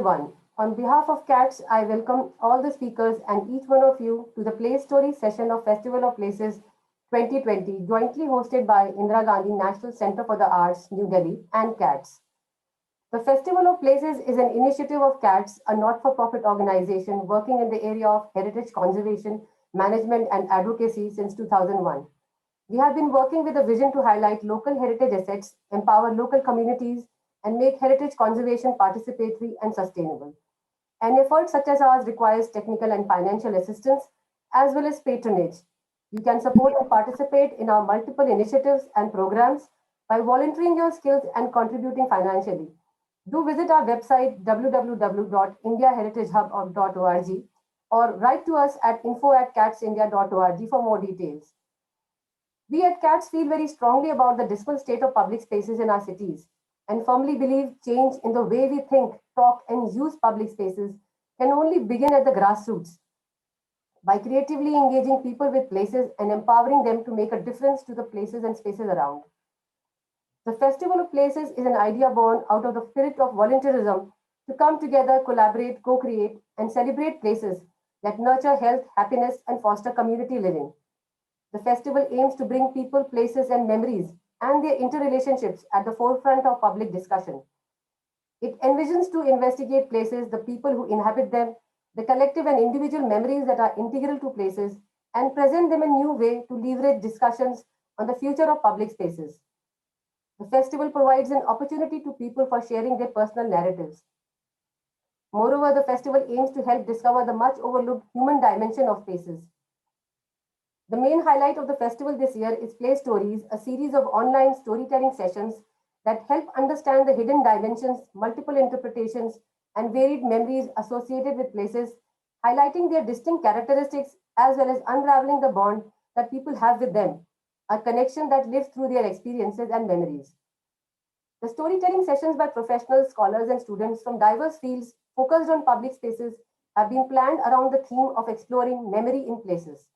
everyone. On behalf of CATS, I welcome all the speakers and each one of you to the Place Story session of Festival of Places 2020, jointly hosted by Indira Gandhi National Center for the Arts, New Delhi, and CATS. The Festival of Places is an initiative of CATS, a not-for-profit organization working in the area of heritage conservation, management, and advocacy since 2001. We have been working with a vision to highlight local heritage assets, empower local communities, and make heritage conservation participatory and sustainable. An effort such as ours requires technical and financial assistance as well as patronage. You can support and participate in our multiple initiatives and programs by volunteering your skills and contributing financially. Do visit our website www.indiaheritagehub.org or write to us at info@catsindia.org for more details. We at CATS feel very strongly about the dismal state of public spaces in our cities and firmly believe change in the way we think, talk, and use public spaces can only begin at the grassroots by creatively engaging people with places and empowering them to make a difference to the places and spaces around. The Festival of Places is an idea born out of the spirit of volunteerism to come together, collaborate, co-create, and celebrate places that nurture health, happiness, and foster community living. The festival aims to bring people, places, and memories and their interrelationships at the forefront of public discussion. It envisions to investigate places, the people who inhabit them, the collective and individual memories that are integral to places, and present them a new way to leverage discussions on the future of public spaces. The festival provides an opportunity to people for sharing their personal narratives. Moreover, the festival aims to help discover the much overlooked human dimension of places. The main highlight of the festival this year is Play Stories, a series of online storytelling sessions that help understand the hidden dimensions, multiple interpretations, and varied memories associated with places, highlighting their distinct characteristics as well as unraveling the bond that people have with them, a connection that lives through their experiences and memories. The storytelling sessions by professionals, scholars, and students from diverse fields focused on public spaces have been planned around the theme of exploring memory in places.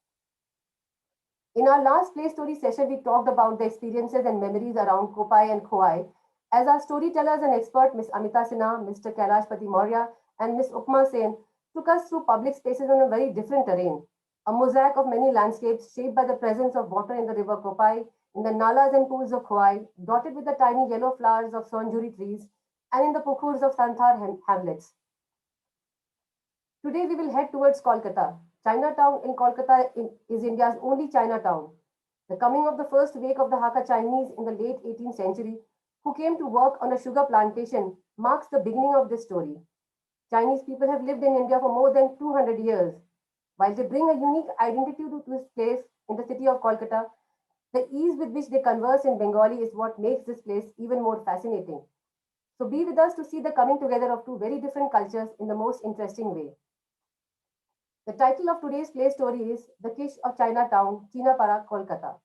In our last Play Story session, we talked about the experiences and memories around Kopai and Khoai, as our storytellers and expert, Ms. Amita Sinha, Mr. Kailash Pati Maurya, and Ms. Upma Sen, took us through public spaces on a very different terrain, a mosaic of many landscapes shaped by the presence of water in the river Kopai, in the nalas and pools of Khoai, dotted with the tiny yellow flowers of sonjuri trees, and in the pukhurs of Santhar hamlets. Today, we will head towards Kolkata. Chinatown in Kolkata is India's only Chinatown. The coming of the first wave of the Hakka Chinese in the late 18th century, who came to work on a sugar plantation, marks the beginning of this story. Chinese people have lived in India for more than 200 years. While they bring a unique identity to this place in the city of Kolkata, the ease with which they converse in Bengali is what makes this place even more fascinating. So be with us to see the coming together of two very different cultures in the most interesting way. The title of today's play story is The Kitsch of Chinatown, Cheenapara Kolkata.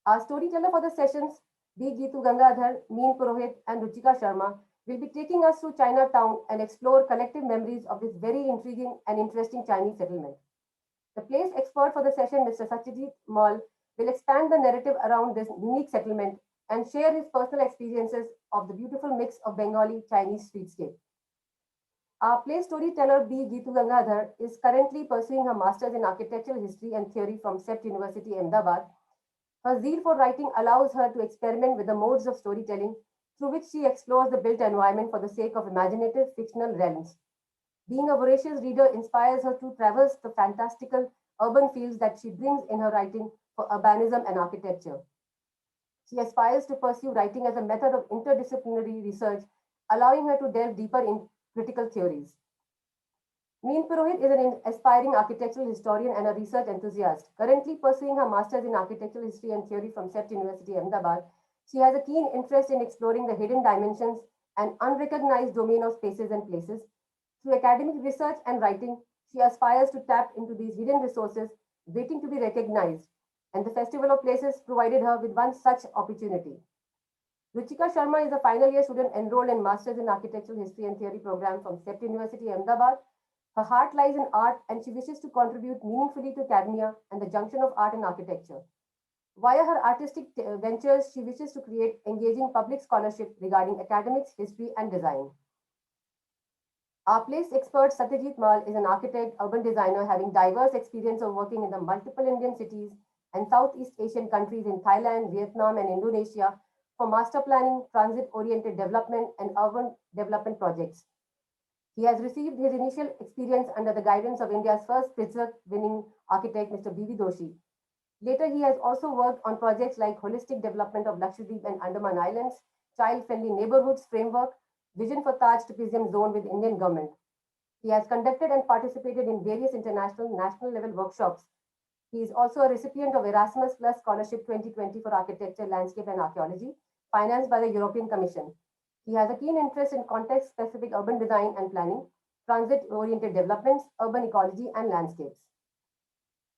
Our storyteller for the sessions, B. Geetu Gangadhar, Meen Purohit, and Ruchika Sharma, will be taking us through Chinatown and explore collective memories of this very intriguing and interesting Chinese settlement. The place expert for the session, Mr. Satyajit Mal, will expand the narrative around this unique settlement and share his personal experiences of the beautiful mix of Bengali Chinese streetscape. Our play storyteller B. Geetu Gangadhar is currently pursuing her master's in architectural history and theory from CEPT University, Ahmedabad. Her zeal for writing allows her to experiment with the modes of storytelling through which she explores the built environment for the sake of imaginative fictional realms. Being a voracious reader inspires her to traverse the fantastical urban fields that she brings in her writing for urbanism and architecture. She aspires to pursue writing as a method of interdisciplinary research, allowing her to delve deeper in critical theories. Meen Purohit is an aspiring architectural historian and a research enthusiast. Currently pursuing her master's in architectural history and theory from CEPT University, Ahmedabad, she has a keen interest in exploring the hidden dimensions and unrecognized domain of spaces and places. Through academic research and writing, she aspires to tap into these hidden resources waiting to be recognized, and the Festival of Places provided her with one such opportunity. Ruchika Sharma is a final year student enrolled in Masters in Architectural History and Theory program from CEPT University, Ahmedabad. Her heart lies in art and she wishes to contribute meaningfully to academia and the junction of art and architecture. Via her artistic ventures, she wishes to create engaging public scholarship regarding academics, history, and design. Our place expert Satyajit Mal is an architect, urban designer having diverse experience of working in the multiple Indian cities and Southeast Asian countries in Thailand, Vietnam, and Indonesia for master planning, transit oriented development, and urban development projects. He has received his initial experience under the guidance of India's first Pritzker winning architect, Mr. B.V. Doshi. Later, he has also worked on projects like holistic development of Lakshadweep and Andaman Islands, child-friendly neighborhoods framework, vision for Taj tourism zone with Indian government. He has conducted and participated in various international national level workshops. He is also a recipient of Erasmus Plus Scholarship 2020 for Architecture, Landscape and Archaeology, financed by the European Commission. He has a keen interest in context-specific urban design and planning, transit-oriented developments, urban ecology and landscapes.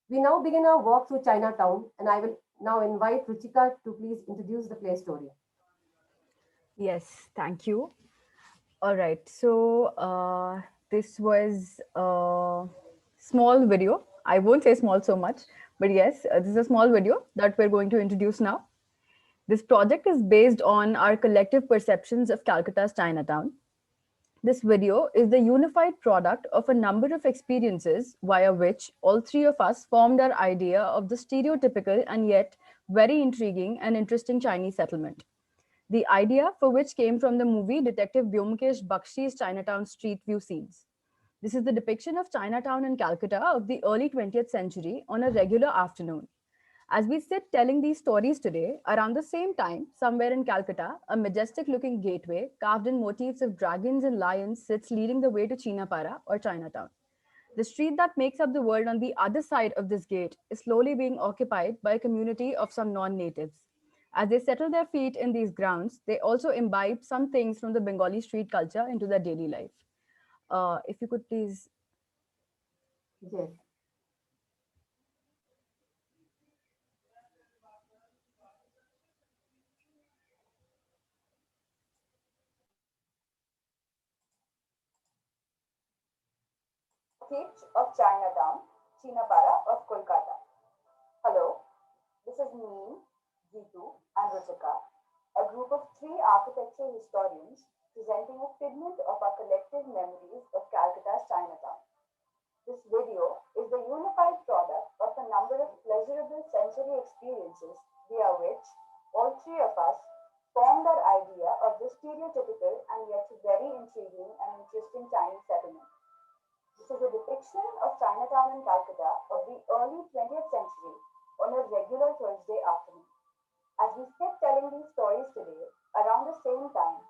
We now begin our walk through Chinatown, and I will now invite Ruchika to please introduce the play story. Yes, thank you. All right. So this was a small video. I won't say small so much, but yes, this is a small video that we're going to introduce now. This project is based on our collective perceptions of Calcutta's Chinatown. This video is the unified product of a number of experiences via which all three of us formed our idea of the stereotypical and yet very intriguing and interesting Chinese settlement. The idea for which came from the movie Detective Byomkesh Bakshi's Chinatown Street View scenes. This is the depiction of Chinatown in Calcutta of the early 20th century on a regular afternoon. As we sit telling these stories today, around the same time, somewhere in Calcutta, a majestic looking gateway carved in motifs of dragons and lions sits leading the way to Chinapara or Chinatown. The street that makes up the world on the other side of this gate is slowly being occupied by a community of some non natives. As they settle their feet in these grounds, they also imbibe some things from the Bengali street culture into their daily life. If you could please. Yes. Kitsch of Chinatown, Cheenapara of Kolkata. Hello, this is me, Jitu, and Ruchika, a group of three architecture historians presenting a figment of our collective memories of Calcutta's Chinatown. This video is the unified product of a number of pleasurable sensory experiences via which all three of us formed our idea of the stereotypical and yet very intriguing and interesting Chinese settlement. This is a depiction of Chinatown in Calcutta of the early 20th century on a regular Thursday afternoon. As we sit telling these stories today, around the same time,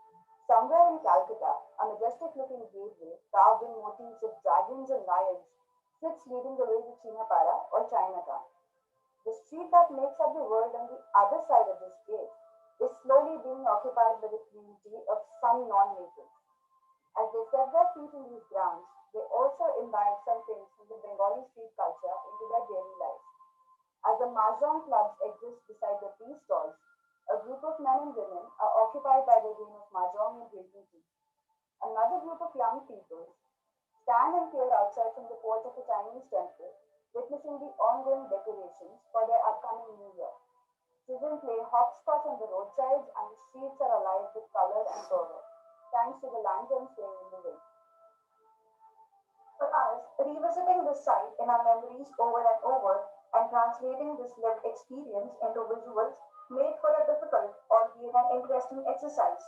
somewhere in Calcutta, a majestic looking gateway carved in motifs of dragons and lions sits leading the way to Chinapara or Chinatown. The street that makes up the world on the other side of this gate is slowly being occupied by the community of some non-natives. As they set their feet in these grounds, they also imbibe some things from the Bengali street culture into their daily lives. As the mahjong clubs exist beside the tea stalls, a group of men and women are occupied by the game of mahjong and drinking tea. Another group of young people stand and peer outside from the porch of a Chinese temple, witnessing the ongoing decorations for their upcoming new year. Children play hopscotch on the roadsides, and the streets are alive with color and fervor, thanks to the lanterns swinging in the wind. For us, revisiting this site in our memories over and over and translating this lived experience into visuals made for a difficult, albeit an interesting exercise.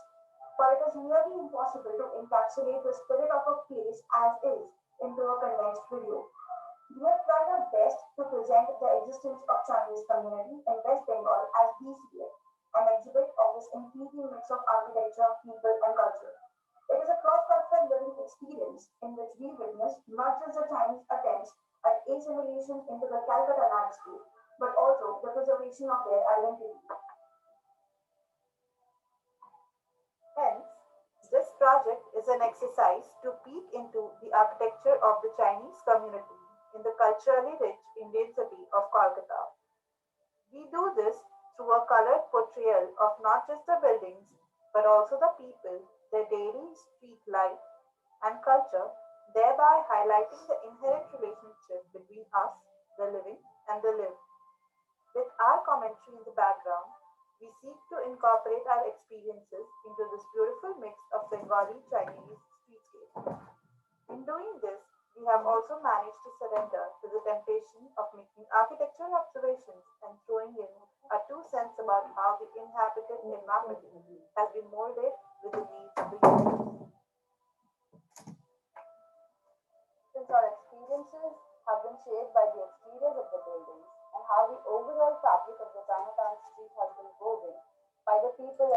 For it is nearly impossible to encapsulate the spirit of a place as is into a condensed video. We have tried our best to present the existence of Chinese community in West Bengal as we see it, an exhibit of this intriguing mix of architecture, people, and culture. It is a cross-cultural living experience in which we witness not just the Chinese attempts at assimilation into the Calcutta landscape, but also the preservation of their identity. Hence, this project is an exercise to peek into the architecture of the Chinese community in the culturally rich Indian city of Kolkata. We do this through a colored portrayal of not just the buildings, but also the people, their daily street life and culture, thereby highlighting the inherent relationship between us, the living, and the lived. With our commentary in the background, we seek to incorporate our experiences into this beautiful mix of Bengali Chinese streetscape. In doing this, we have also managed to surrender to the temptation of making architectural observations and throwing in our 2 cents about how the inhabited environment has been molded with the needs of the users. Since our experiences have been shaped by the exteriors of the buildings and how the overall fabric of the Chinatown street has been woven by the people.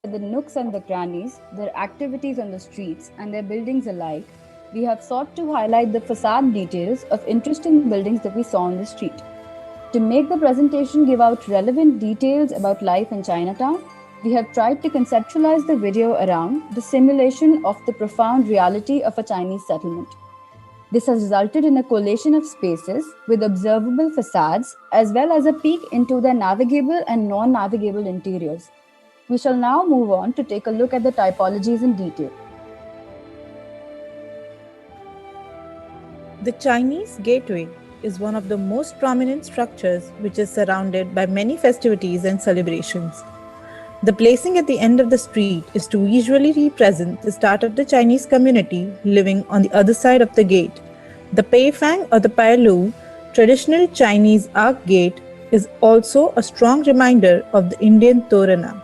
The nooks and the crannies, their activities on the streets, and their buildings alike, we have sought to highlight the facade details of interesting buildings that we saw on the street. To make the presentation give out relevant details about life in Chinatown, we have tried to conceptualize the video around the simulation of the profound reality of a Chinese settlement. This has resulted in a collation of spaces with observable facades as well as a peek into their navigable and non navigable interiors. We shall now move on to take a look at the typologies in detail. The Chinese Gateway is one of the most prominent structures which is surrounded by many festivities and celebrations. The placing at the end of the street is to visually represent the start of the Chinese community living on the other side of the gate. The Pei Fang or the Pai Lu, traditional Chinese arc gate, is also a strong reminder of the Indian Torana.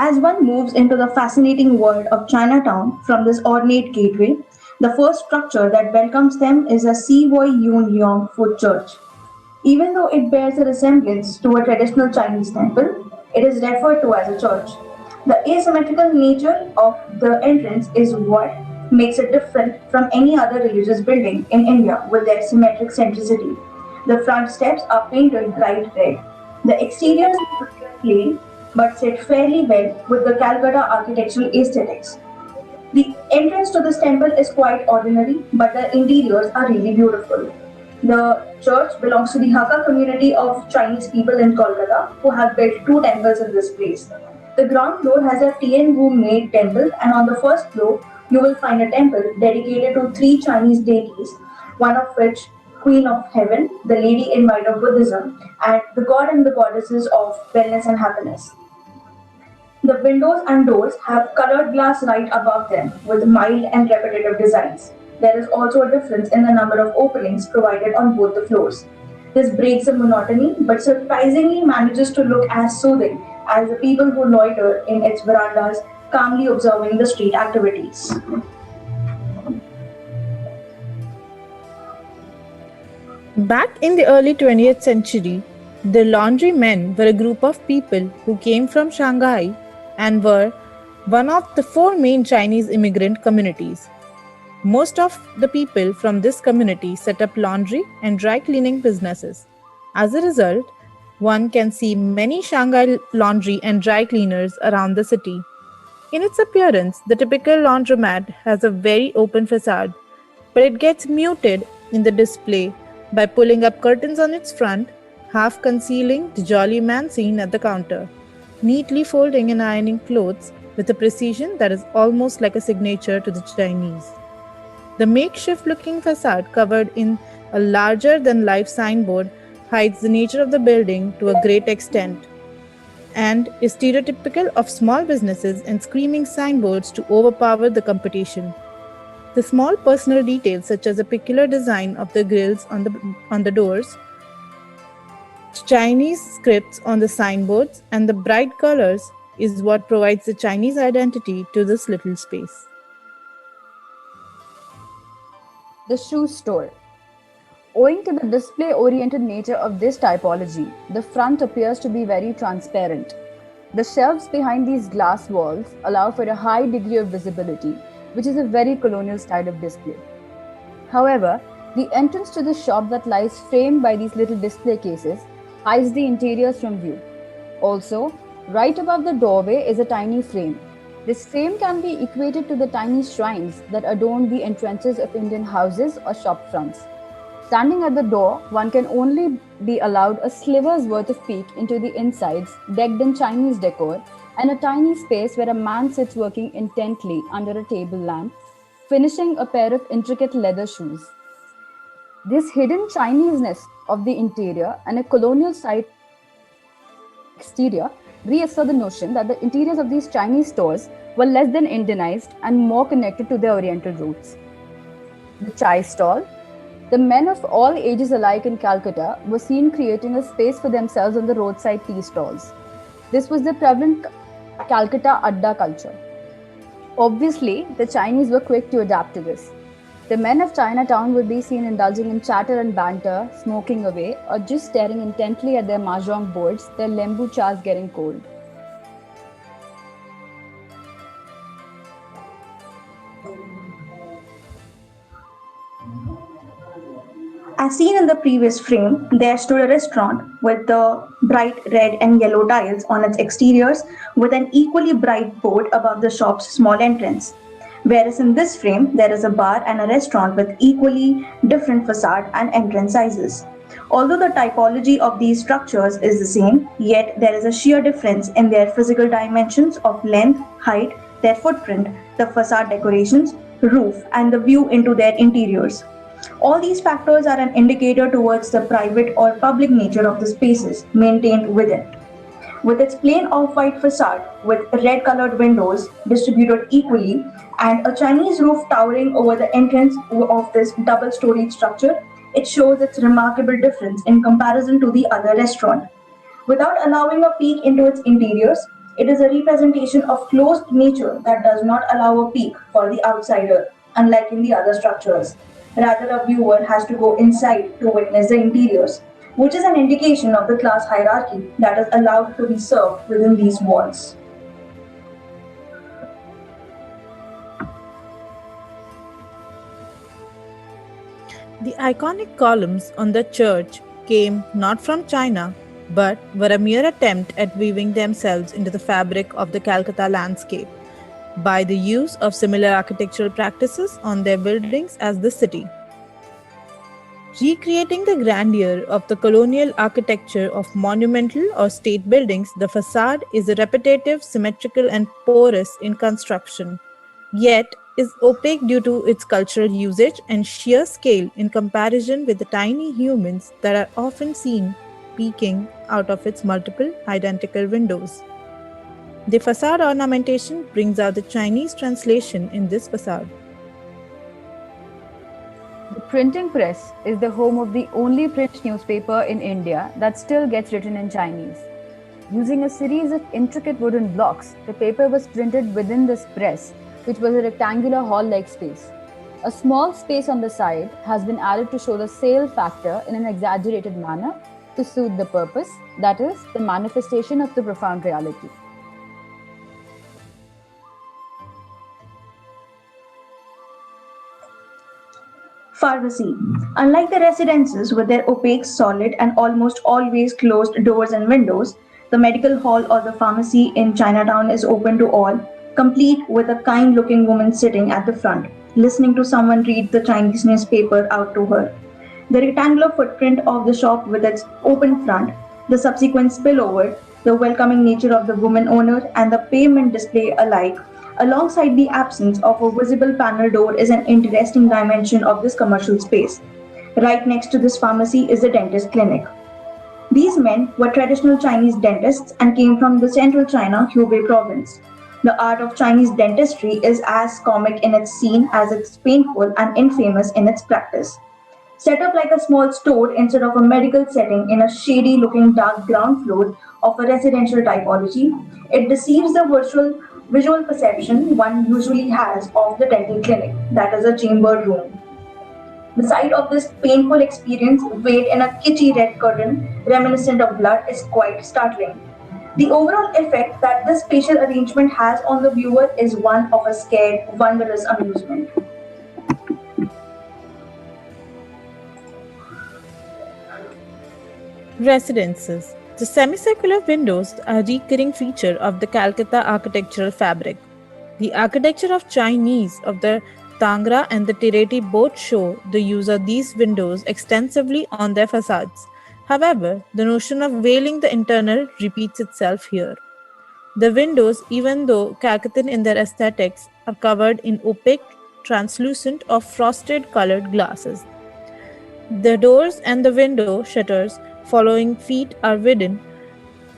As one moves into the fascinating world of Chinatown from this ornate gateway, the first structure that welcomes them is a Siwoi Yun Yong foot church. Even though it bears a resemblance to a traditional Chinese temple, it is referred to as a church. The asymmetrical nature of the entrance is what makes it different from any other religious building in India with their symmetric centricity. The front steps are painted bright red. The exteriors are plain but sit fairly well with the Calcutta architectural aesthetics. The entrance to this temple is quite ordinary, but the interiors are really beautiful. The church belongs to the Hakka community of Chinese people in Kolkata who have built 2 temples in this place. The ground floor has a Tianwu made temple, and on the first floor, you will find a temple dedicated to 3 Chinese deities, one of which Queen of Heaven, the Lady in White of Buddhism, and the god and the goddesses of wellness and happiness. The windows and doors have colored glass right above them with mild and repetitive designs. There is also a difference in the number of openings provided on both the floors. This breaks the monotony but surprisingly manages to look as soothing as the people who loiter in its verandas, calmly observing the street activities. Back in the early 20th century, the laundrymen were a group of people who came from Shanghai and were one of the 4 main Chinese immigrant communities. Most of the people from this community set up laundry and dry cleaning businesses. As a result, one can see many Shanghai laundry and dry cleaners around the city. In its appearance, the typical laundromat has a very open facade, but it gets muted in the display by pulling up curtains on its front, half concealing the jolly man seen at the counter, neatly folding and ironing clothes with a precision that is almost like a signature to the Chinese. The makeshift looking facade covered in a larger than life signboard hides the nature of the building to a great extent and is stereotypical of small businesses and screaming signboards to overpower the competition. The small personal details, such as the peculiar design of the grills on the doors, Chinese scripts on the signboards, and the bright colors, is what provides the Chinese identity to this little space. The shoe store. Owing to the display-oriented nature of this typology, the front appears to be very transparent. The shelves behind these glass walls allow for a high degree of visibility, which is a very colonial style of display. However, the entrance to the shop that lies framed by these little display cases hides the interiors from view. Also, right above the doorway is a tiny frame. This frame can be equated to the tiny shrines that adorn the entrances of Indian houses or shop fronts. Standing at the door, one can only be allowed a sliver's worth of peek into the insides, decked in Chinese decor, and a tiny space where a man sits working intently under a table lamp. finishing a pair of intricate leather shoes. This hidden Chineseness of the interior and a colonial site exterior reassert the notion that the interiors of these Chinese stores were less than Indianized and more connected to their Oriental roots. The chai stall. The men of all ages alike in Calcutta were seen creating a space for themselves on the roadside tea stalls. This was the prevalent Calcutta Adda culture. Obviously, the Chinese were quick to adapt to this. The men of Chinatown would be seen indulging in chatter and banter, smoking away, or just staring intently at their mahjong boards, their lembu chas getting cold. As seen in the previous frame, there stood a restaurant with the bright red and yellow tiles on its exteriors with an equally bright board above the shop's small entrance. Whereas in this frame, there is a bar and a restaurant with equally different facade and entrance sizes. Although the typology of these structures is the same, yet there is a sheer difference in their physical dimensions of length, height, their footprint, the facade decorations, roof, and the view into their interiors. All these factors are an indicator towards the private or public nature of the spaces maintained within. With its plain off-white facade with red-colored windows distributed equally and a Chinese roof towering over the entrance of this double-storied structure, it shows its remarkable difference in comparison to the other restaurant. Without allowing a peek into its interiors, it is a representation of closed nature that does not allow a peek for the outsider, unlike in the other structures. Rather, a viewer has to go inside to witness the interiors, which is an indication of the class hierarchy that is allowed to be served within these walls. The iconic columns on the church came not from China, but were a mere attempt at weaving themselves into the fabric of the Calcutta landscape by the use of similar architectural practices on their buildings as the city. Recreating the grandeur of the colonial architecture of monumental or state buildings, the facade is repetitive, symmetrical, and porous in construction, yet is opaque due to its cultural usage and sheer scale in comparison with the tiny humans that are often seen peeking out of its multiple identical windows. The facade ornamentation brings out the Chinese translation in this facade. The printing press is the home of the only print newspaper in India that still gets written in Chinese. Using a series of intricate wooden blocks, the paper was printed within this press, which was a rectangular hall-like space. A small space on the side has been added to show the sale factor in an exaggerated manner to suit the purpose, that is, the manifestation of the profound reality. Pharmacy. Unlike the residences with their opaque, solid, and almost always closed doors and windows, the medical hall or the pharmacy in Chinatown is open to all, complete with a kind looking woman sitting at the front, listening to someone read the Chinese newspaper out to her. The rectangular footprint of the shop with its open front, the subsequent spillover, the welcoming nature of the woman owner, and the pavement display alike alongside the absence of a visible panel door is an interesting dimension of this commercial space. Right next to this pharmacy is the dentist clinic. These men were traditional Chinese dentists and came from the central China Hubei province. The art of Chinese dentistry is as comic in its scene as it's painful and infamous in its practice. Set up like a small store instead of a medical setting in a shady looking dark ground floor of a residential typology, it deceives the visual perception one usually has of the dental clinic, that is a chamber room. The sight of this painful experience weighed in a kitschy red curtain reminiscent of blood is quite startling. The overall effect that this spatial arrangement has on the viewer is one of a scared, wondrous amusement. Residences. The semicircular windows are a recurring feature of the Calcutta architectural fabric. The architecture of Chinese of the Tangra and the Tireti both show the use of these windows extensively on their facades. However, the notion of veiling the internal repeats itself here. The windows, even though Calcuttan in their aesthetics, are covered in opaque translucent or frosted colored glasses. The doors and the window shutters following feet are wooden,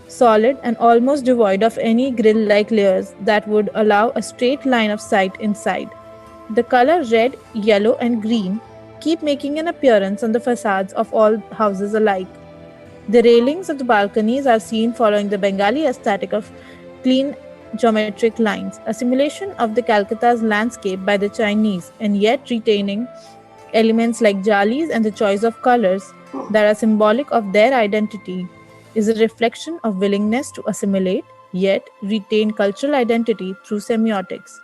solid, and almost devoid of any grill like layers that would allow a straight line of sight inside. The color red, yellow, and green keep making an appearance on the facades of all houses alike. The railings of the balconies are seen following the Bengali aesthetic of clean geometric lines, a simulation of the Calcutta's landscape by the Chinese, and yet retaining elements like jalis and the choice of colors that are symbolic of their identity is a reflection of willingness to assimilate yet retain cultural identity through semiotics.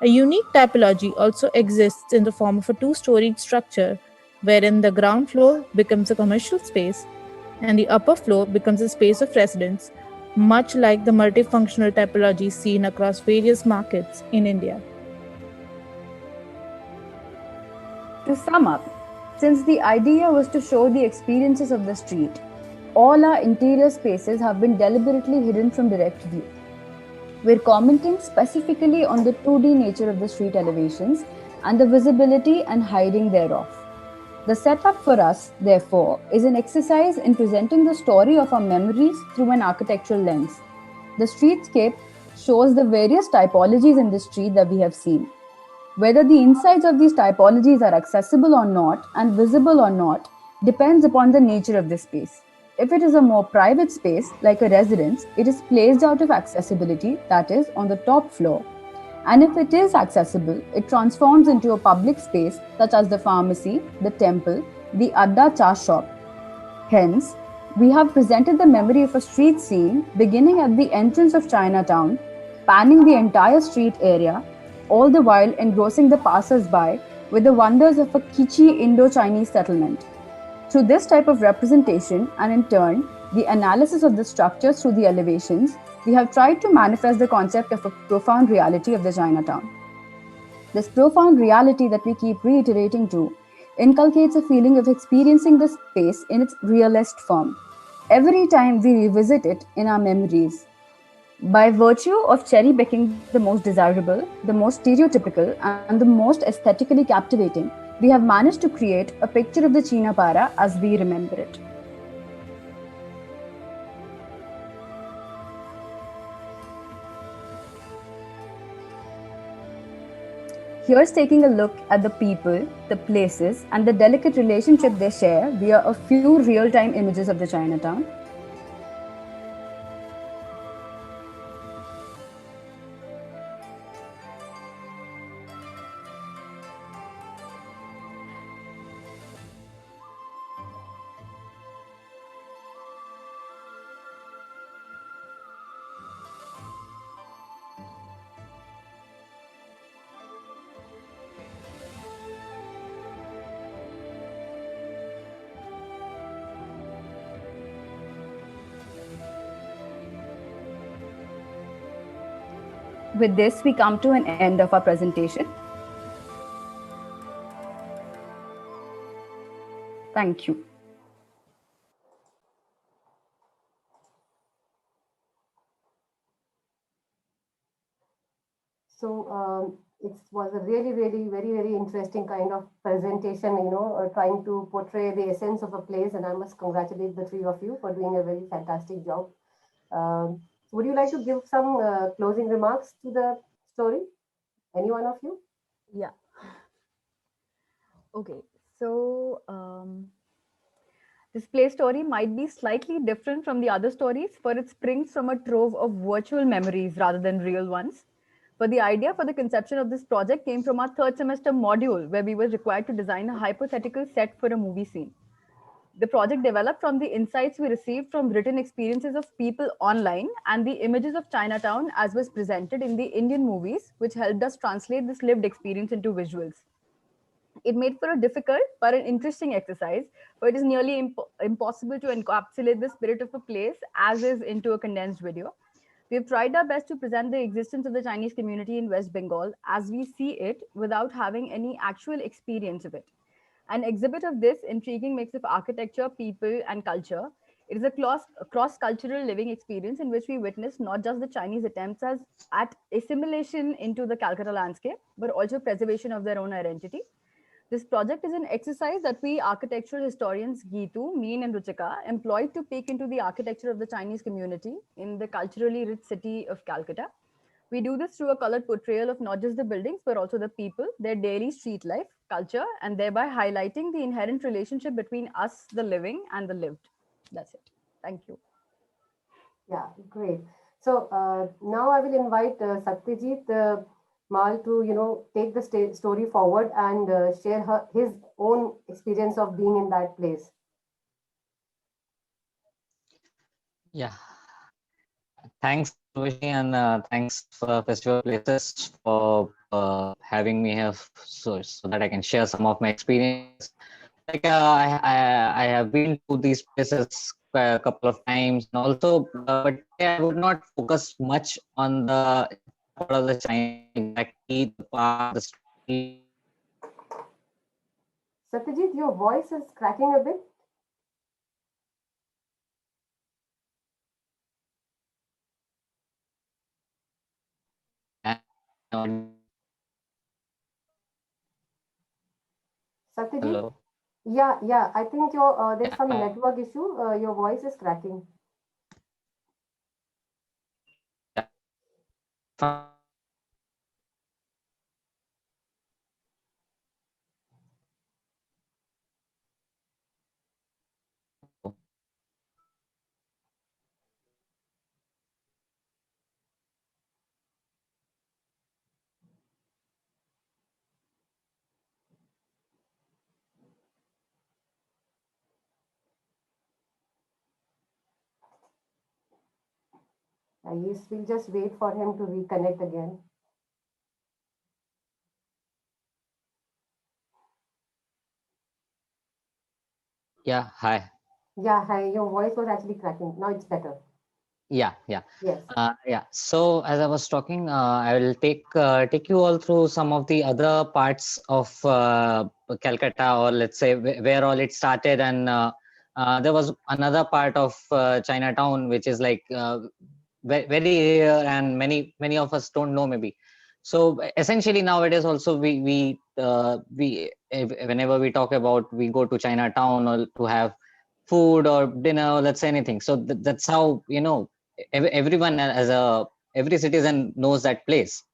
A unique typology also exists in the form of a two-storied structure wherein the ground floor becomes a commercial space and the upper floor becomes a space of residence, much like the multifunctional typology seen across various markets in India. To sum up, since the idea was to show the experiences of the street, all our interior spaces have been deliberately hidden from direct view. We're commenting specifically on the 2D nature of the street elevations and the visibility and hiding thereof. The setup for us, therefore, is an exercise in presenting the story of our memories through an architectural lens. The streetscape shows the various typologies in the street that we have seen. Whether the insides of these typologies are accessible or not and visible or not depends upon the nature of the space. If it is a more private space, like a residence, it is placed out of accessibility, that is, on the top floor. And if it is accessible, it transforms into a public space such as the pharmacy, the temple, the Adda Cha shop. Hence, we have presented the memory of a street scene beginning at the entrance of Chinatown, panning the entire street area, all the while engrossing the passers-by with the wonders of a kitschy Indo-Chinese settlement. Through this type of representation, and in turn, the analysis of the structures through the elevations, we have tried to manifest the concept of a profound reality of the Chinatown. This profound reality that we keep reiterating to inculcates a feeling of experiencing the space in its realist form every time we revisit it in our memories. By virtue of cherry picking the most desirable, the most stereotypical, and the most aesthetically captivating, we have managed to create a picture of the Cheenapara as we remember it. Here's taking a look at the people, the places, and the delicate relationship they share via a few real-time images of the Chinatown. With this, we come to an end of our presentation. Thank you. So it was a really, really, very, very interesting kind of presentation, trying to portray the essence of a place. And I must congratulate the three of you for doing a very fantastic job. Would you like to give some closing remarks to the story? Any one of you? Yeah. Okay. So, this play story might be slightly different from the other stories, for it springs from a trove of virtual memories rather than real ones. But the idea for the conception of this project came from our third semester module, where we were required to design a hypothetical set for a movie scene. The project developed from the insights we received from written experiences of people online and the images of Chinatown as was presented in the Indian movies, which helped us translate this lived experience into visuals. It made for a difficult but an interesting exercise, but it is nearly impossible to encapsulate the spirit of a place as is into a condensed video. We have tried our best to present the existence of the Chinese community in West Bengal as we see it without having any actual experience of it. An exhibit of this intriguing mix of architecture, people, and culture It is a cross-cultural living experience in which we witness not just the Chinese attempts at assimilation into the Calcutta landscape, but also preservation of their own identity. This project is an exercise that we architectural historians Gitu, Meen, and Ruchika employed to peek into the architecture of the Chinese community in the culturally rich city of Calcutta. We do this through a colored portrayal of not just the buildings, but also the people, their daily street life, culture, and thereby highlighting the inherent relationship between us, the living, and the lived. That's it. Thank you. Yeah, great. So now I will invite Satyajit Mal to, take the story forward and share his own experience of being in that place. Yeah, thanks, Urvashi, and thanks for Festival Places for having me here so that I can share some of my experiences. Like I have been to these places a couple of times, and also, but today I would not focus much on the part of the China, exactly the part, the street. Satyajit, your voice is cracking a bit. And, Satyajit? hello. Yeah. I think there's some Yeah, network issue. Your voice is cracking. Yes, we'll just wait for him to reconnect again. yeah, hi. Yeah, hi. Your voice was actually cracking. Now it's better. Yeah. Yes. Yeah. So as I was talking, I will take you all through some of the other parts of Calcutta, or let's say where all it started. And there was another part of Chinatown, which is like very rare, and many of us don't know maybe. So essentially nowadays also whenever we talk about, we go to Chinatown or to have food or dinner, or let's say anything. So that's how, everyone as every citizen knows that place.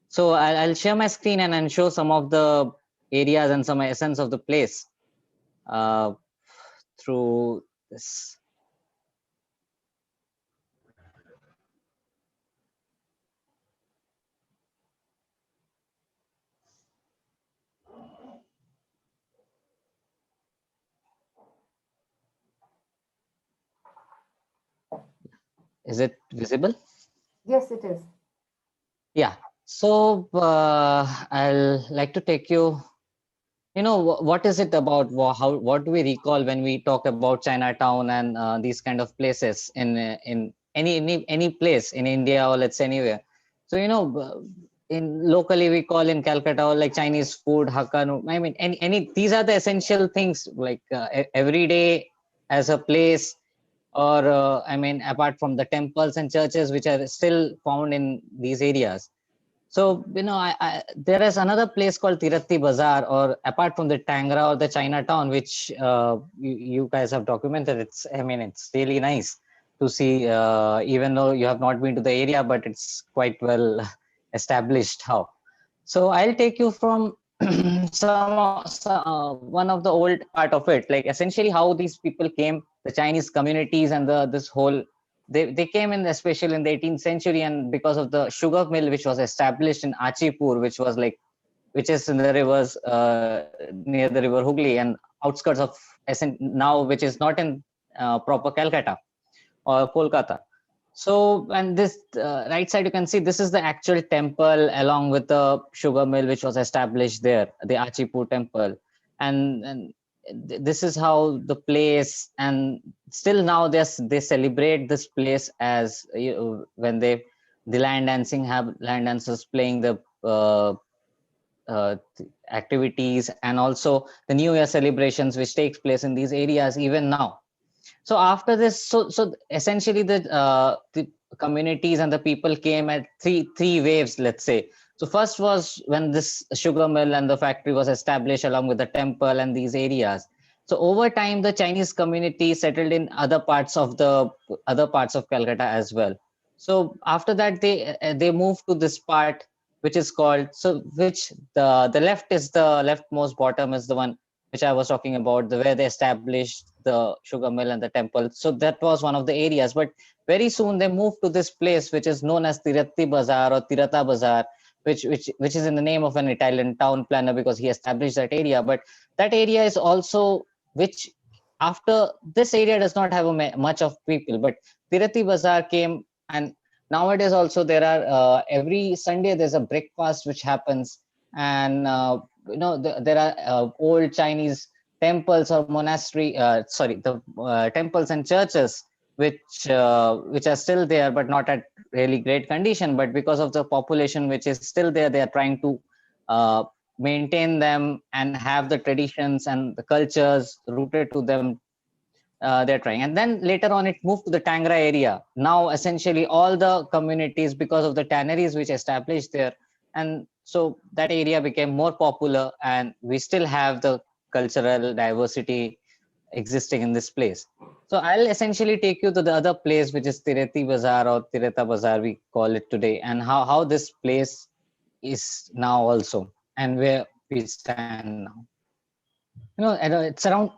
So I'll share my screen and I'll show some of the areas and some essence of the place uh, through this. Is it visible? Yes, it is. Yeah. So I'll like to take you. What is it about? What do we recall when we talk about Chinatown and these kind of places in any place in India, or let's say anywhere? So in locally we call in Calcutta, or like Chinese food, Hakka. I mean, any these are the essential things, like every day as a place, or I mean, apart from the temples and churches which are still found in these areas. So, there is another place called Tiratti Bazaar, or apart from the Tangra or the Chinatown, which you guys have documented. I mean, it's really nice to see, even though you have not been to the area, but it's quite well established how. So I'll take you from one of the old part of it, like essentially how these people came, the Chinese communities, and this whole, they came in, especially in the 18th century, and because of the sugar mill which was established in Achipur, which is in the rivers, near the river Hooghly, and outskirts of now, which is not in proper Calcutta or Kolkata. So, and this right side, you can see this is the actual temple, along with the sugar mill which was established there, the Achipur temple. And this is how the place, and still now they celebrate this place as, when the land dancers playing the activities, and also the New Year celebrations which takes place in these areas even now. So after this, so essentially the communities and the people came at three waves, let's say. So first was when this sugar mill and the factory was established along with the temple and these areas. So over time, the Chinese community settled in other parts of Calcutta as well. So after that, they moved to this part which is called, so which the left is the leftmost bottom is the one which I was talking about, where they established the sugar mill and the temple. So that was one of the areas. But very soon they moved to this place which is known as Tiratti Bazaar or Tirata Bazaar, which is in the name of an Italian town planner because he established that area. But that area is also which after this area does not have much of people. But Tirati Bazaar came, and nowadays also there are every Sunday there's a breakfast which happens, and there are old Chinese temples or monastery the temples and churches which are still there but not at really great condition, but because of the population which is still there, they are trying to maintain them and have the traditions and the cultures rooted to them. They're trying, and then later on it moved to the Tangra area. Now essentially all the communities, because of the tanneries which established there, and so that area became more popular, and we still have the cultural diversity existing in this place. So I'll essentially take you to the other place, which is Tireti Bazaar or Tireta Bazaar we call it today, and how this place is now also, and where we stand now. It's around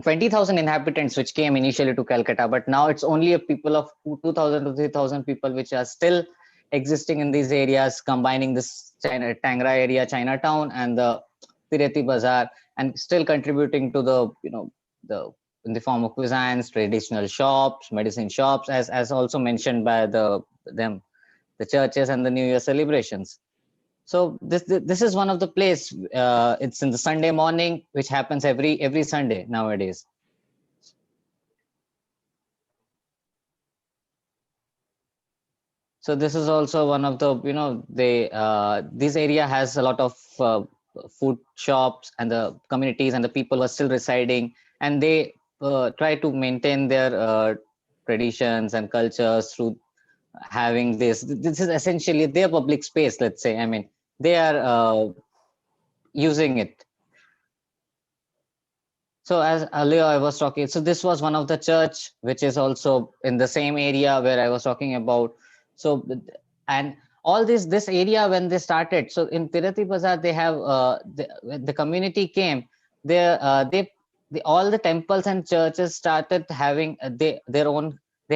20,000 inhabitants which came initially to Calcutta, but now it's only a people of 2,000 to 3,000 people which are still existing in these areas, combining this Tangra area, Chinatown, and the Tireti Bazaar, and still contributing to the in the form of cuisines, traditional shops, medicine shops, as also mentioned by the churches and the New Year celebrations. So this is one of the place. It's in the Sunday morning, which happens every Sunday nowadays. So this is also one of the this area has a lot of food shops, and the communities and the people are still residing, and they try to maintain their traditions and cultures through having this is essentially their public space, let's say. I mean, they are using it. So as earlier I was talking, so this was one of the church which is also in the same area where I was talking about. So, and all this area when they started, so in Tirati Bazaar they have when the community came there, all the temples and churches started having they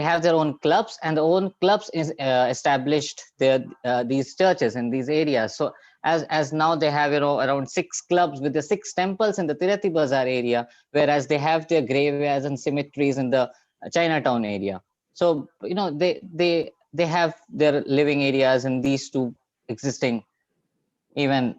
have their own clubs, and the own clubs is established their these churches in these areas. So as now they have around 6 clubs with the 6 temples in the Tirati Bazaar area, whereas they have their graveyards and cemeteries in the Chinatown area. So they have their living areas in these two existing even.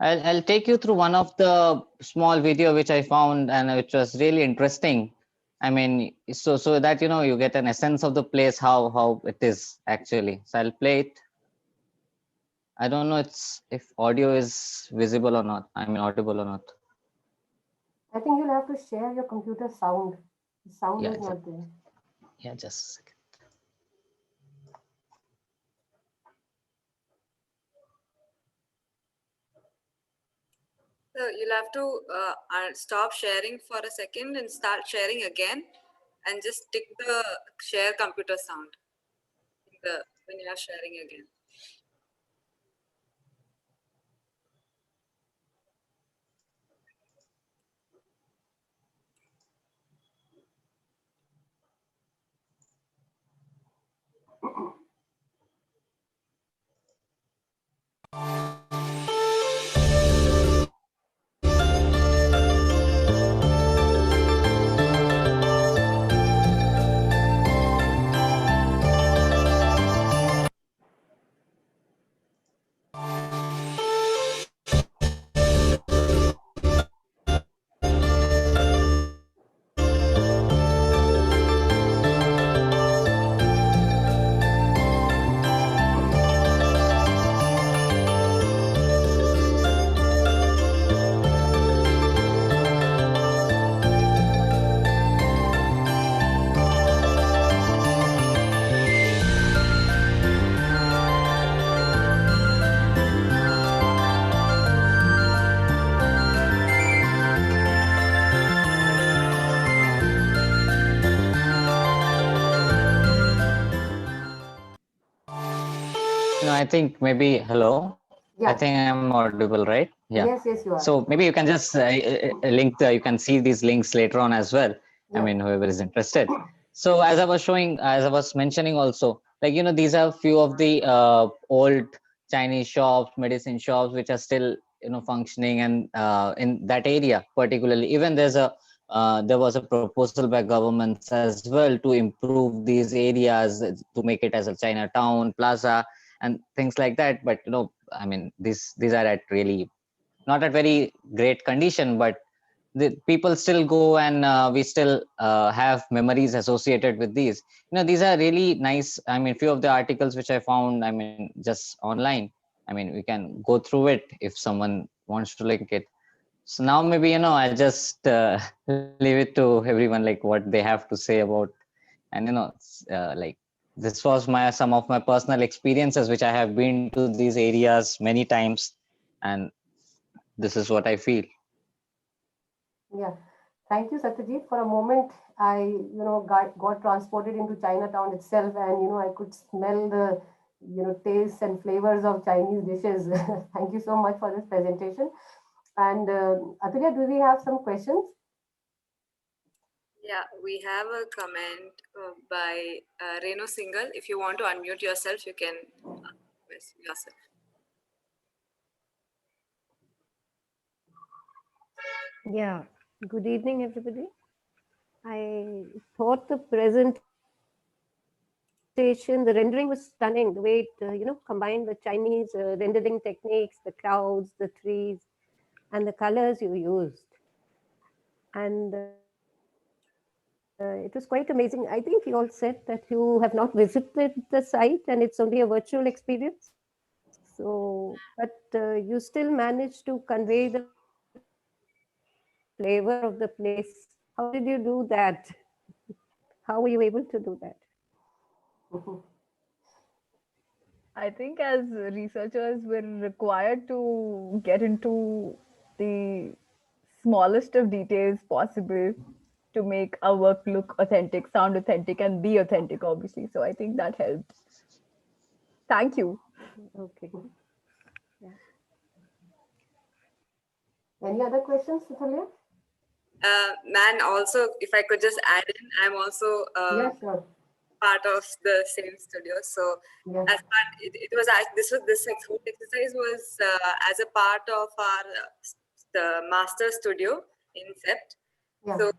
I'll take you through one of the small video which I found, and which was really interesting. I mean, so that you get an essence of the place, how it is actually. So I'll play it. I don't know if audio is visible or not. I mean, audible or not. I think you'll have to share your computer sound. The sound is not there. Yeah, just a second. So you'll have to stop sharing for a second and start sharing again, and just tick the share computer sound when you are sharing again. I think maybe, hello. I Yeah. think I'm audible, right? Yeah. Yes, yes, you are. So maybe you can just you can see these links later on as well. I Yeah. mean, whoever is interested. So as I was showing, as I was mentioning also, like, these are few of the old Chinese shops, medicine shops, which are still, functioning, and in that area particularly, even there was a proposal by governments as well to improve these areas to make it as a Chinatown plaza and things like that. But I mean, these are at really not at very great condition, but the people still go, and we still have memories associated with these. These are really nice. I mean, few of the articles which I found, I mean, just online. I mean, we can go through it if someone wants to link it. So now maybe, I just leave it to everyone, like what they have to say about. And like, this was my some of my personal experiences, which I have been to these areas many times, and this is what I feel. Yeah. Thank you, Satyajit. For a moment, I, got transported into Chinatown itself, and, I could smell the, tastes and flavors of Chinese dishes. Thank you so much for this presentation. And Atulya, do we have some questions? Yeah, we have a comment by Reno Singhal. If you want to unmute yourself, you can yourself. Yeah, good evening, everybody. I thought the presentation, the rendering was stunning. The way it, combined the Chinese rendering techniques, the clouds, the trees, and the colors you used. And it was quite amazing. I think you all said that you have not visited the site and it's only a virtual experience. So, but you still managed to convey the flavor of the place. How did you do that? How were you able to do that? I think as researchers, we're required to get into the smallest of details possible to make our work look authentic, sound authentic, and be authentic, obviously. So I think that helped. Thank you. Okay. Yeah. Any other questions, Atulya? Man, also, if I could just add in, I'm also Yeah, sure. part of the same studio. So Yeah. as part, it was this whole exercise was as a part of our the master studio in Sept. Yeah. So we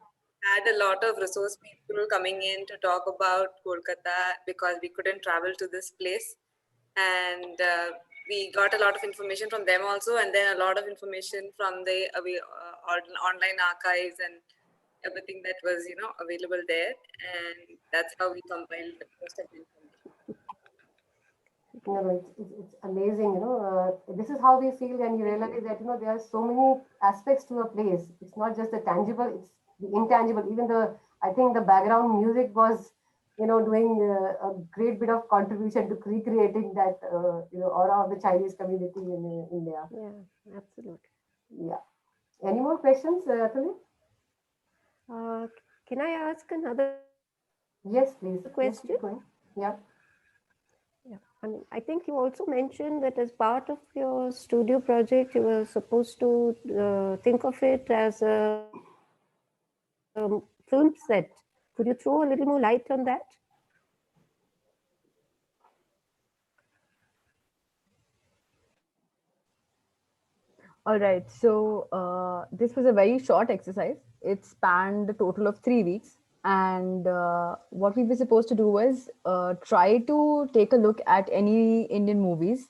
had a lot of resource people coming in to talk about Kolkata because we couldn't travel to this place, and we got a lot of information from them also, and then a lot of information from the online archives and everything that was available there, and that's how we compiled most of the information. It's amazing. This is how we feel, and you realize that there are so many aspects to a place. It's not just the tangible; it's the intangible. Even I think the background music was, doing a great bit of contribution to recreating that, aura of the Chinese community in India. Yeah, absolutely. Yeah. Any more questions, Atuli? Can I ask another question? Yes, please. Yes, keep going. Yeah. Yeah. I mean, I think you also mentioned that as part of your studio project, you were supposed to think of it as a film set. Could you throw a little more light on that? All right. So this was a very short exercise. It spanned a total of 3 weeks. And what we were supposed to do was try to take a look at any Indian movies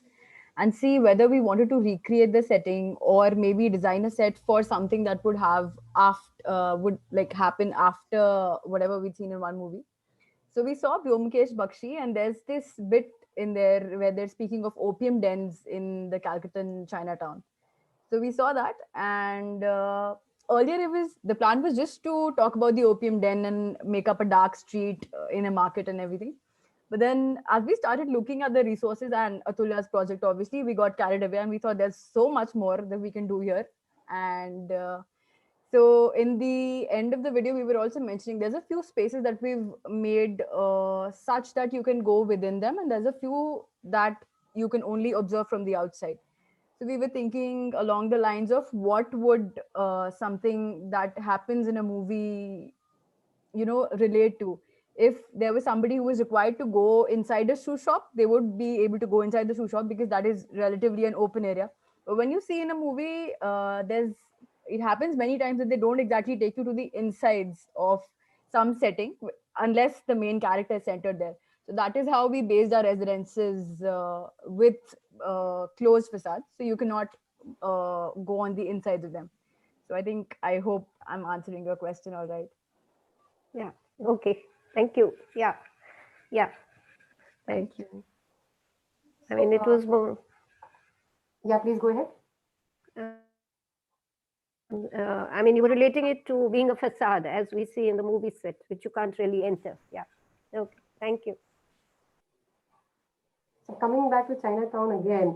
and see whether we wanted to recreate the setting or maybe design a set for something that would have after would like happen after whatever we'd seen in one movie. So we saw Byomkesh Bakshi, and there's this bit in there where they're speaking of opium dens in the Calcuttan Chinatown. So we saw that, and earlier it was the plan was just to talk about the opium den and make up a dark street in a market and everything. But then, as we started looking at the resources and Atulya's project, obviously we got carried away, and we thought there's so much more that we can do here. And so, in the end of the video, we were also mentioning there's a few spaces that we've made such that you can go within them, and there's a few that you can only observe from the outside. So we were thinking along the lines of what would something that happens in a movie, relate to. If there was somebody who was required to go inside a shoe shop, they would be able to go inside the shoe shop because that is relatively an open area. But when you see in a movie, it happens many times that they don't exactly take you to the insides of some setting unless the main character is centered there. So that is how we based our residences with closed facades, so you cannot go on the insides of them. So I hope I'm answering your question all right. Yeah. Okay. Thank you. Yeah. Yeah. Thank you. I mean, it was more. Yeah, please go ahead. I mean, you were relating it to being a facade, as we see in the movie set, which you can't really enter. Yeah. Okay. Thank you. So coming back to Chinatown again,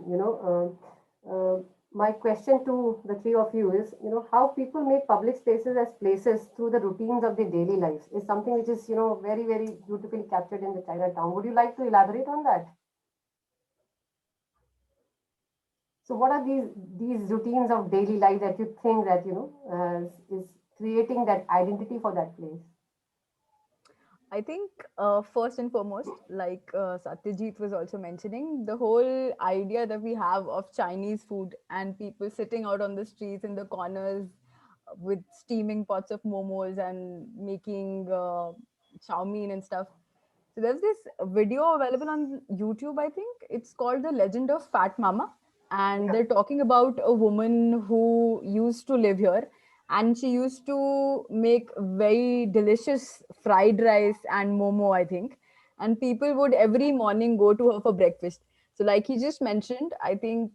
my question to the three of you is, how people make public spaces as places through the routines of their daily lives is something which is, very, very beautifully captured in the Chinatown. Would you like to elaborate on that? So what are these routines of daily life that you think that, is creating that identity for that place? I think first and foremost, like Satyajit was also mentioning, the whole idea that we have of Chinese food and people sitting out on the streets in the corners with steaming pots of momos and making chow mein and stuff. So there's this video available on YouTube, I think. It's called The Legend of Fat Mama. And Yeah. they're talking about a woman who used to live here, and she used to make very delicious fried rice and momo, I think. And people would every morning go to her for breakfast. So, like he just mentioned, I think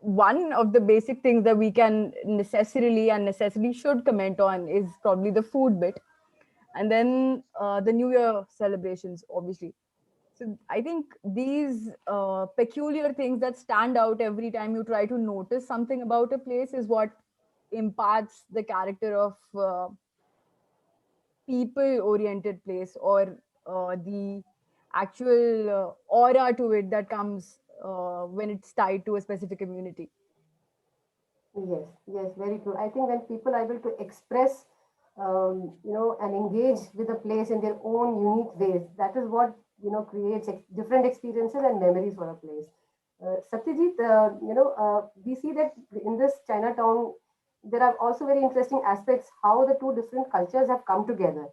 one of the basic things that we can necessarily should comment on is probably the food bit, and then the New Year celebrations, obviously. So I think these peculiar things that stand out every time you try to notice something about a place is what imparts the character of people-oriented place, or the actual aura to it that comes when it's tied to a specific community. Yes, yes, very true. I think when people are able to express, and engage with a place in their own unique ways, that is what, creates different experiences and memories for a place. Satyajit, we see that in this Chinatown, there are also very interesting aspects how the two different cultures have come together.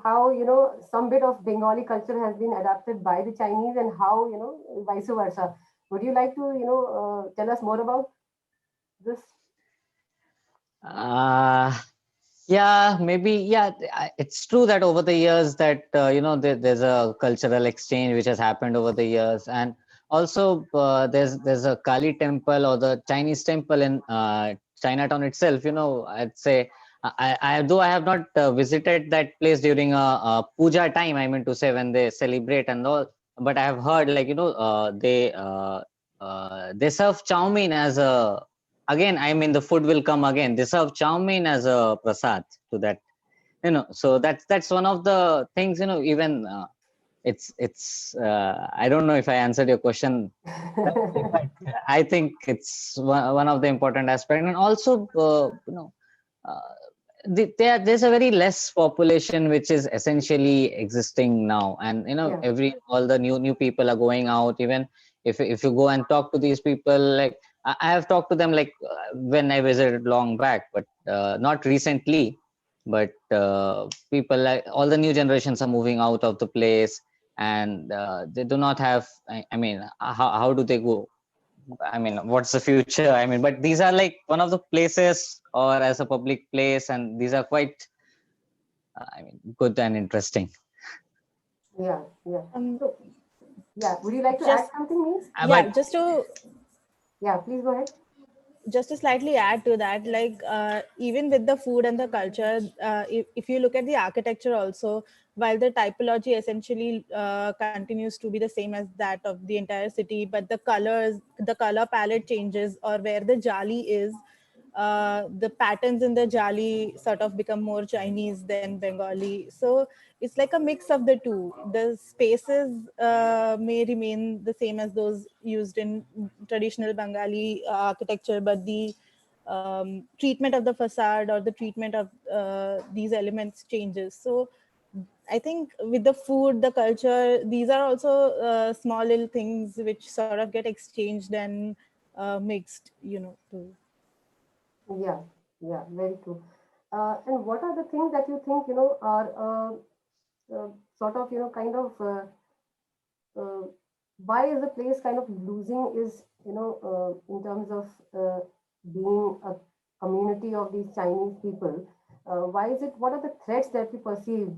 How, some bit of Bengali culture has been adapted by the Chinese and how, vice versa. Would you like to, tell us more about this? Uh, yeah, maybe. Yeah, it's true that over the years that there's a cultural exchange which has happened over the years, and also there's a Kali temple or the Chinese temple in Chinatown itself. I'd say I though I have not visited that place during a puja time. I mean to say when they celebrate and all, but I have heard like they serve chow mein as a, again, I mean the food will come again, they serve chow mein as a prasad to that, so that's one of the things, even I don't know if I answered your question correctly, but I think it's one of the important aspects. And also uh, there's a very less population which is essentially existing now, and Yeah. all the new people are going out. Even if you go and talk to these people, like I have talked to them like when I visited long back, but not recently. But people, like all the new generations are moving out of the place, and they do not have, I mean, how do they go? I mean, what's the future? I mean, but these are like one of the places or as a public place, and these are quite, I mean, good and interesting. Yeah, yeah. Um, So, yeah, would you like to add just something, Means? yeah, But Yeah, please go ahead. just to slightly add to that, like even with the food and the culture, if you look at the architecture also, while the typology essentially continues to be the same as that of the entire city, but the color palette changes, or where the jali is, the patterns in the jali sort of become more Chinese than Bengali. So it's like a mix of the two. The spaces may remain the same as those used in traditional Bengali architecture, but the treatment of the facade or the treatment of these elements changes. So I think with the food, the culture, these are also small little things which sort of get exchanged and mixed, too. Yeah, yeah, very true. And what are the things that you think, are sort of, kind of uh, why is the place kind of losing is, in terms of being a community of these Chinese people, why is it, what are the threats that we perceive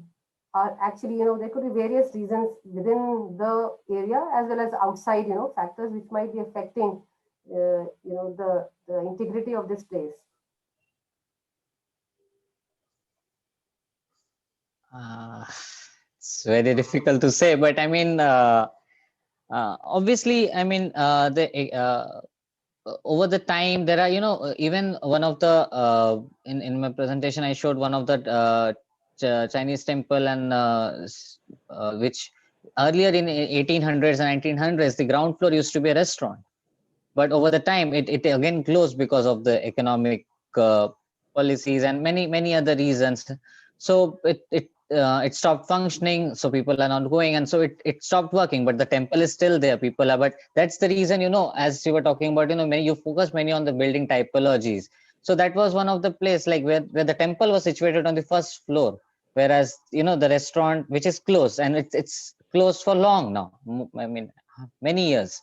are actually, there could be various reasons within the area as well as outside, factors which might be affecting, the integrity of this place. It's very difficult to say, but I mean, obviously, I mean, over the time there are, even one of the in my presentation I showed one of the Chinese temple, and which earlier in 1800s and 1900s the ground floor used to be a restaurant, but over the time it again closed because of the economic policies and many other reasons. So it stopped functioning, so people are not going, and so it stopped working, but the temple is still there, people are. But that's the reason, as you were talking about, many, you focus many on the building typologies. So that was one of the place, like where the temple was situated on the first floor, whereas the restaurant, which is closed, and it's closed for long now, I mean many years,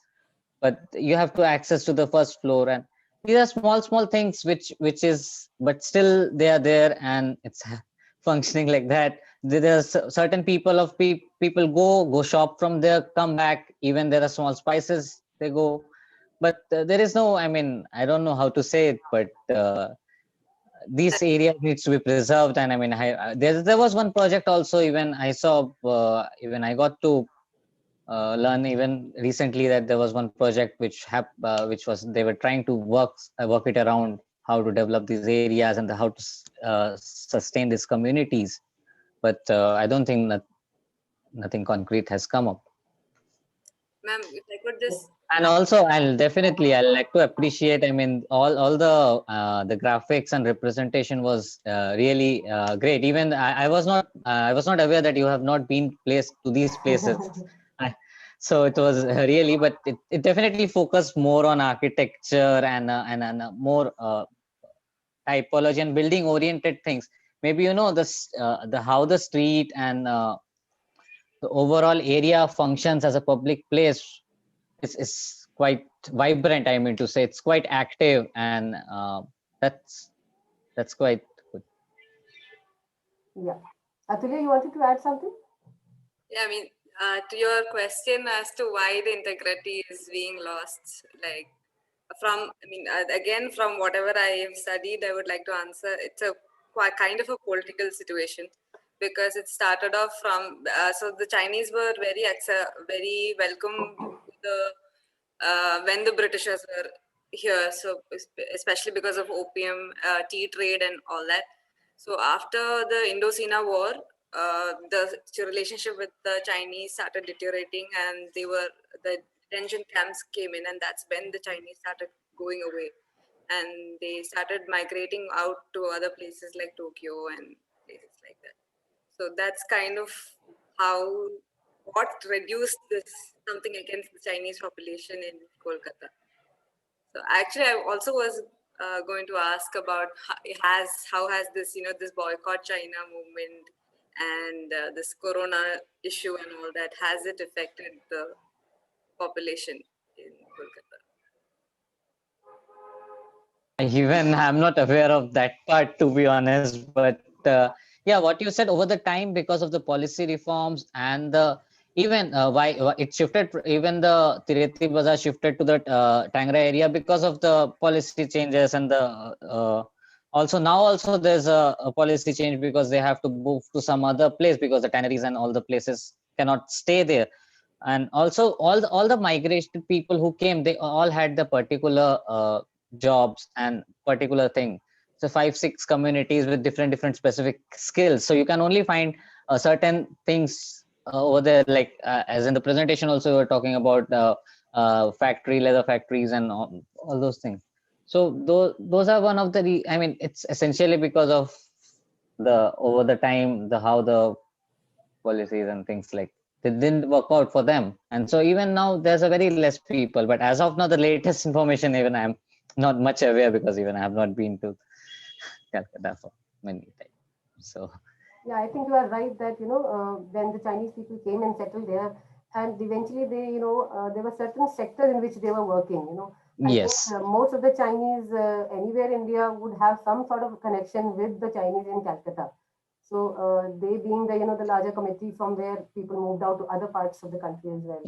but you have to access to the first floor, and these are small things which is, but still they are there, and it's functioning like that. There's certain people of people go shop from there, come back, even there are small spices they go, but there is no, I mean, I don't know how to say it, but these areas needs to be preserved. And I mean, there was one project also, even I saw, even I got to learn even recently that there was one project which was, they were trying to work it around how to develop these areas and how to sustain these communities, but I don't think that nothing concrete has come up. Ma'am, if I could just. And also I'll like to appreciate, I mean, all the graphics and representation was really great. Even I was not aware that you have not been placed to these places. So it was really, but it definitely focused more on architecture and more typology and building oriented things. Maybe the how the street and the overall area functions as a public place is quite vibrant. I mean to say, it's quite active, and that's quite good. Yeah. Atulya, you wanted to add something? Yeah, I mean, to your question as to why the integrity is being lost, like again, from whatever I have studied, I would like to answer. It's a quite kind of a political situation, because it started off from, so the Chinese were very welcome to when the Britishers were here. So especially because of opium, tea trade and all that. So after the Indo-China War, the relationship with the Chinese started deteriorating, and the detention camps came in, and that's when the Chinese started going away, and they started migrating out to other places like Tokyo and places like that. So that's kind of how what reduced this something against the Chinese population in Kolkata. So actually, I also was going to ask about how has this this boycott China movement and this Corona issue and all that, has it affected the population in Kolkata? Even I'm not aware of that part, to be honest, but yeah, what you said, over the time, because of the policy reforms and the even why it shifted, even the Tireti Bazaar shifted to the Tangra area because of the policy changes, and the also there's a policy change because they have to move to some other place because the tanneries and all the places cannot stay there. And also all the migration people who came, they all had the particular jobs and particular thing. So 5-6 communities with different specific skills. So you can only find certain things over there, like as in the presentation also we were talking about leather factories and all those things. So those are one of the I mean, it's essentially because of the over the time, the how the policies and things like it didn't work out for them, and so even now there's a very less people. But as of now, the latest information, even I'm not much aware, because even I have not been to Calcutta for many times. So Yeah, I think you are right that, when the Chinese people came and settled there, and eventually they, there were certain sectors in which they were working, I think yes, most of the Chinese anywhere in India would have some sort of connection with the Chinese in Calcutta. So they being the, the larger community, from where people moved out to other parts of the country as well.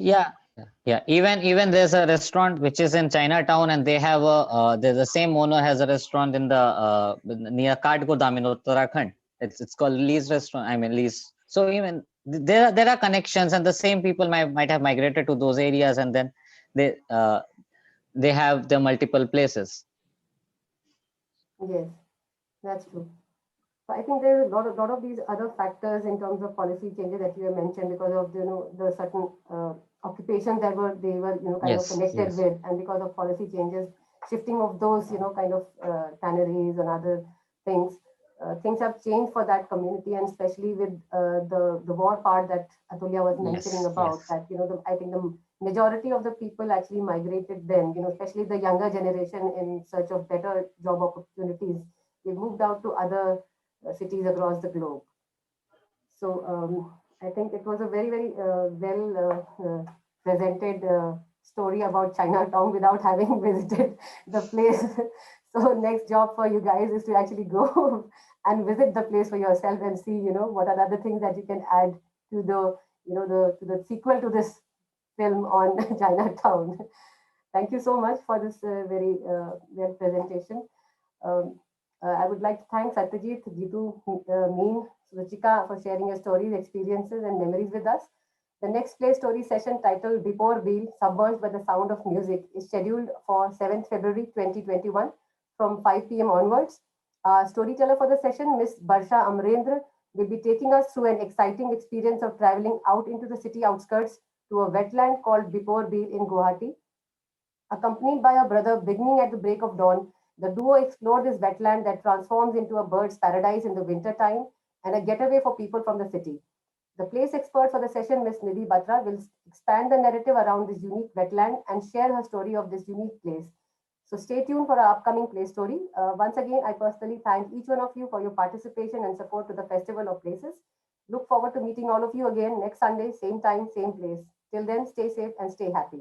yeah. Even there's a restaurant which is in Chinatown, and they have a there's the same owner has a restaurant in the near Kathgodam in Uttarakhand. It's called Lee's Restaurant. I mean Lee's. So even there are connections, and the same people might have migrated to those areas, and then they uh, they have the multiple places. Yes, that's true. So I think there are a lot of these other factors in terms of policy changes that you have mentioned, because of the certain occupations that they were kind of Yes, connected yes, with, and because of policy changes, shifting of those kind of tanneries and other things, things have changed for that community, and especially with the war part that Atulya was mentioning yes, about, yes, that I think the majority of the people actually migrated then, especially the younger generation, in search of better job opportunities. They moved out to other cities across the globe. So I think it was a very, very presented story about Chinatown without having visited the place. So next job for you guys is to actually go and visit the place for yourself and see, what are the other things that you can add to the, to the sequel to this film on Chinatown. Thank you so much for this very well presentation. Um, I would like to thank Satyajit, Jitu, Meen, Ruchika for sharing your stories, experiences, and memories with us. The next play story session, titled Before Wheel, Submerged by the Sound of Music, is scheduled for 7th February 2021 from 5 p.m. onwards. Our storyteller for the session, Miss Barsha Amrendra, will be taking us through an exciting experience of traveling out into the city outskirts to a wetland called Before Wheel in Guwahati. Accompanied by her brother, beginning at the break of dawn, the duo explore this wetland that transforms into a bird's paradise in the winter time and a getaway for people from the city. The place expert for the session, Ms. Nidhi Batra, will expand the narrative around this unique wetland and share her story of this unique place. So stay tuned for our upcoming play story. Once again, I personally thank each one of you for your participation and support to the Festival of Places. Look forward to meeting all of you again next Sunday, same time, same place. Till then, stay safe and stay happy.